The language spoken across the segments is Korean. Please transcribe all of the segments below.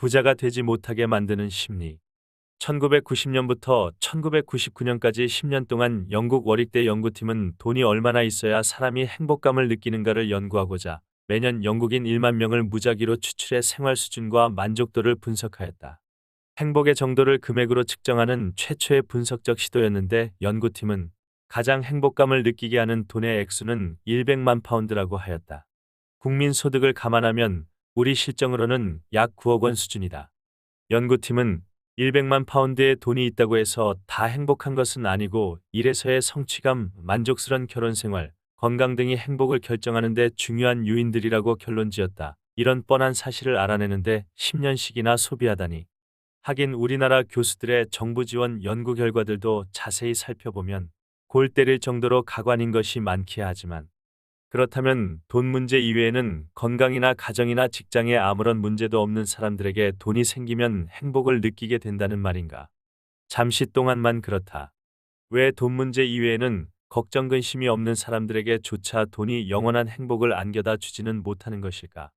부자가 되지 못하게 만드는 심리. 1990년부터 1999년까지 10년 동안 영국 워릭대 연구팀은 돈이 얼마나 있어야 사람이 행복감을 느끼는가를 연구하고자 매년 영국인 1만 명을 무작위로 추출해 생활 수준과 만족도를 분석하였다. 행복의 정도를 금액으로 측정하는 최초의 분석적 시도였는데 연구팀은 가장 행복감을 느끼게 하는 돈의 액수는 100만 파운드라고 하였다. 국민 소득을 감안하면 우리 실정으로는 약 9억 원 수준이다. 연구팀은 100만 파운드의 돈이 있다고 해서 다 행복한 것은 아니고 일에서의 성취감, 만족스런 결혼 생활, 건강 등이 행복을 결정하는 데 중요한 요인들이라고 결론지었다. 이런 뻔한 사실을 알아내는데 10년씩이나 소비하다니. 하긴 우리나라 교수들의 정부 지원 연구 결과들도 자세히 살펴보면 골 때릴 정도로 가관인 것이 많기야 하지만 그렇다면 돈 문제 이외에는 건강이나 가정이나 직장에 아무런 문제도 없는 사람들에게 돈이 생기면 행복을 느끼게 된다는 말인가? 잠시 동안만 그렇다. 왜 돈 문제 이외에는 걱정 근심이 없는 사람들에게조차 돈이 영원한 행복을 안겨다 주지는 못하는 것일까?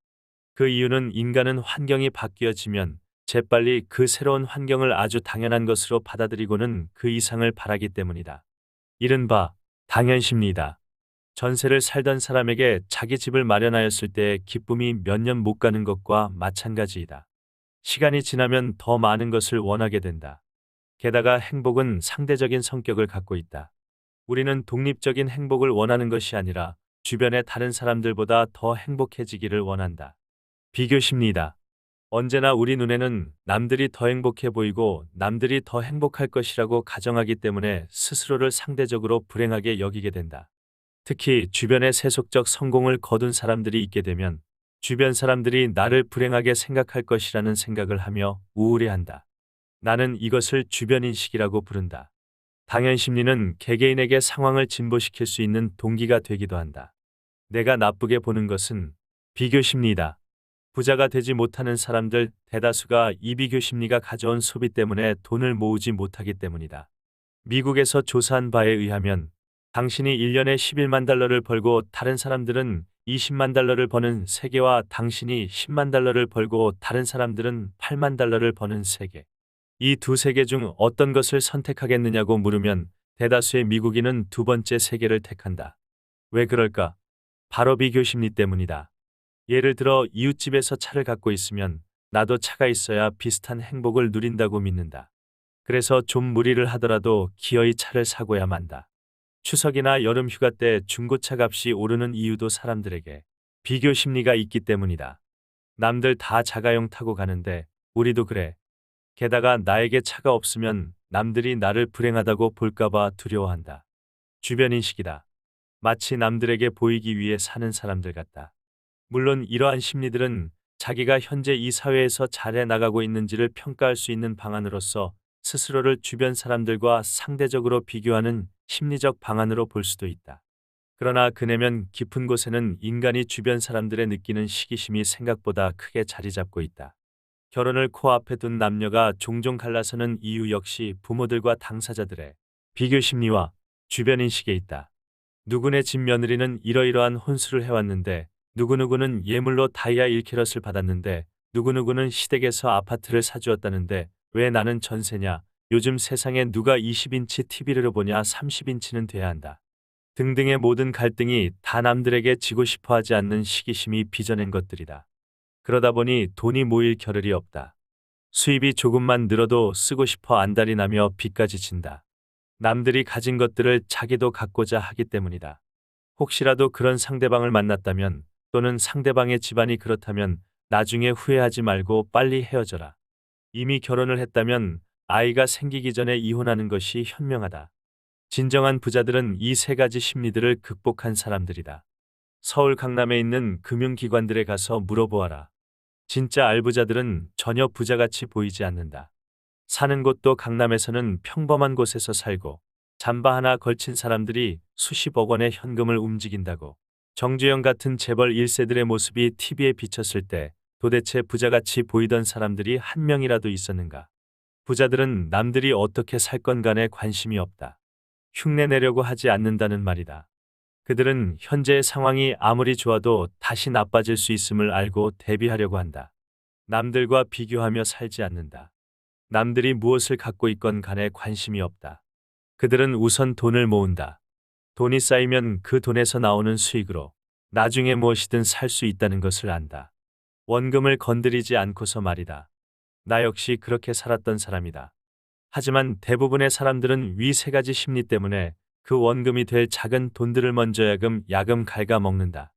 그 이유는 인간은 환경이 바뀌어지면 재빨리 그 새로운 환경을 아주 당연한 것으로 받아들이고는 그 이상을 바라기 때문이다. 이른바 당연심리다. 전세를 살던 사람에게 자기 집을 마련하였을 때 기쁨이 몇 년 못 가는 것과 마찬가지이다. 시간이 지나면 더 많은 것을 원하게 된다. 게다가 행복은 상대적인 성격을 갖고 있다. 우리는 독립적인 행복을 원하는 것이 아니라 주변의 다른 사람들보다 더 행복해지기를 원한다. 비교 심리다. 언제나 우리 눈에는 남들이 더 행복해 보이고 남들이 더 행복할 것이라고 가정하기 때문에 스스로를 상대적으로 불행하게 여기게 된다. 특히 주변에 세속적 성공을 거둔 사람들이 있게 되면 주변 사람들이 나를 불행하게 생각할 것이라는 생각을 하며 우울해한다. 나는 이것을 주변인식이라고 부른다. 당연심리는 개개인에게 상황을 진보시킬 수 있는 동기가 되기도 한다. 내가 나쁘게 보는 것은 비교심리다. 부자가 되지 못하는 사람들 대다수가 이 비교심리가 가져온 소비 때문에 돈을 모으지 못하기 때문이다. 미국에서 조사한 바에 의하면 당신이 1년에 11만 달러를 벌고 다른 사람들은 20만 달러를 버는 세계와 당신이 10만 달러를 벌고 다른 사람들은 8만 달러를 버는 세계. 이 두 세계 중 어떤 것을 선택하겠느냐고 물으면 대다수의 미국인은 두 번째 세계를 택한다. 왜 그럴까? 바로 비교 심리 때문이다. 예를 들어 이웃집에서 차를 갖고 있으면 나도 차가 있어야 비슷한 행복을 누린다고 믿는다. 그래서 좀 무리를 하더라도 기어이 차를 사고야 만다. 추석이나 여름 휴가 때 중고차 값이 오르는 이유도 사람들에게 비교 심리가 있기 때문이다. 남들 다 자가용 타고 가는데 우리도 그래. 게다가 나에게 차가 없으면 남들이 나를 불행하다고 볼까봐 두려워한다. 주변인식이다. 마치 남들에게 보이기 위해 사는 사람들 같다. 물론 이러한 심리들은 자기가 현재 이 사회에서 잘해 나가고 있는지를 평가할 수 있는 방안으로서 스스로를 주변 사람들과 상대적으로 비교하는 심리적 방안으로 볼 수도 있다. 그러나 그 내면 깊은 곳에는 인간이 주변 사람들의 느끼는 시기심이 생각보다 크게 자리 잡고 있다. 결혼을 코앞에 둔 남녀가 종종 갈라서는 이유 역시 부모들과 당사자들의 비교 심리와 주변인식에 있다. 누구네 집 며느리는 이러이러한 혼수를 해왔는데 누구누구는 예물로 다이아 1캐럿을 받았는데 누구누구는 시댁에서 아파트를 사주었다는데 왜 나는 전세냐? 요즘 세상에 누가 20인치 TV를 보냐 30인치는 돼야 한다. 등등의 모든 갈등이 다 남들에게 지고 싶어 하지 않는 시기심이 빚어낸 것들이다. 그러다 보니 돈이 모일 겨를이 없다. 수입이 조금만 늘어도 쓰고 싶어 안달이 나며 빚까지 진다. 남들이 가진 것들을 자기도 갖고자 하기 때문이다. 혹시라도 그런 상대방을 만났다면 또는 상대방의 집안이 그렇다면 나중에 후회하지 말고 빨리 헤어져라. 이미 결혼을 했다면 아이가 생기기 전에 이혼하는 것이 현명하다. 진정한 부자들은 이 세 가지 심리들을 극복한 사람들이다. 서울 강남에 있는 금융기관들에 가서 물어보아라. 진짜 알부자들은 전혀 부자같이 보이지 않는다. 사는 곳도 강남에서는 평범한 곳에서 살고 잠바 하나 걸친 사람들이 수십억 원의 현금을 움직인다고. 정주영 같은 재벌 1세들의 모습이 TV에 비쳤을 때 도대체 부자같이 보이던 사람들이 한 명이라도 있었는가? 부자들은 남들이 어떻게 살 건 간에 관심이 없다. 흉내내려고 하지 않는다는 말이다. 그들은 현재의 상황이 아무리 좋아도 다시 나빠질 수 있음을 알고 대비하려고 한다. 남들과 비교하며 살지 않는다. 남들이 무엇을 갖고 있건 간에 관심이 없다. 그들은 우선 돈을 모은다. 돈이 쌓이면 그 돈에서 나오는 수익으로 나중에 무엇이든 살 수 있다는 것을 안다. 원금을 건드리지 않고서 말이다. 나 역시 그렇게 살았던 사람이다. 하지만 대부분의 사람들은 위 세 가지 심리 때문에 그 원금이 될 작은 돈들을 먼저 야금 갉아먹는다.